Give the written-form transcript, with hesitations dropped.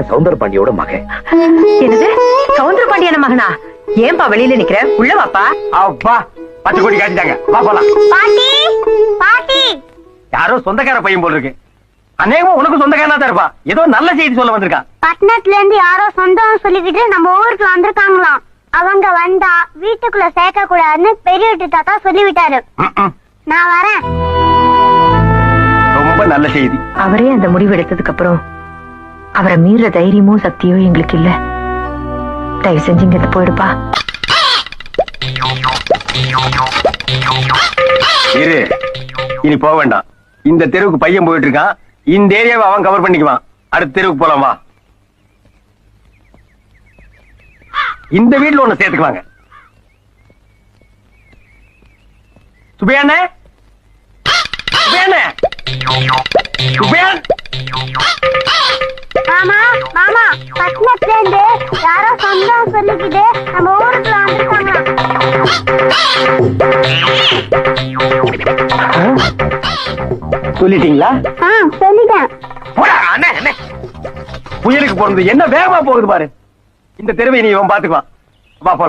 சவுந்தர பாண்டியோட மகன். என்னது, சவுந்தர பாண்டியன மகனா? ஏன்பா வெளியில நிக்கிற? உள்ள வாப்பா. அப்பா பச்சை கொடி காட்டிட்டாங்க, வா போலாம். பாட்டி பாட்டி, யாரோ சொந்தக்கார பையன் போல இருக்கு. அநேகமா உனக்கு சொந்தக்காரனா தான் இருப்பா. ஏதோ நல்ல செய்தி சொல்ல வந்திருக்கான். பட்டணத்துல இருந்து யாரோ சொந்தம் சொல்லிக்கிட்டு நம்ம ஊருக்கு வந்திருக்காங்களாம். அவங்க வந்தா வீட்டுக்குள்ள சேர்க்க கூடாதுன்னு பெரிய வீட்டு தாத்தா சொல்லிவிட்டாரு. நான் வரேன். ரொம்ப நல்ல செய்தி. அவரே அந்த முடிவு எடுத்ததுக்கு அப்புறம் அவரை மீற தைரியமும் சக்தியும் எங்களுக்கு இல்ல. தயவு செஞ்சு இங்க போயிடுப்பா. இரு, இனி போக வேண்டாம். இந்த தெருவுக்கு பையன் போயிட்டு இருக்கான். இந்த ஏரியாவை அவன் கவர் பண்ணிக்குவான். அடுத்த தெருவுக்கு போலாம் வா. இந்த வீட்டுல ஒண்ணு சேர்த்துக்குவாங்க. சுபையாண்ணே, சுபையாண்ணே, சுபையான். மாமா மாமா, பட்டணத்துல இருந்து யாரோ சொந்தம் சொல்லிக்கிட்டு நம்ம ஊருக்கு வந்திருக்காங்களாம். சொல்லிட்டீங்களா? சொல்லிட்டேன். புயலுக்கு போறது என்ன வேகமா போகுது பாரு. இந்த தெருவை நீ இவன் பாத்துக்குவான். வா போலாம்.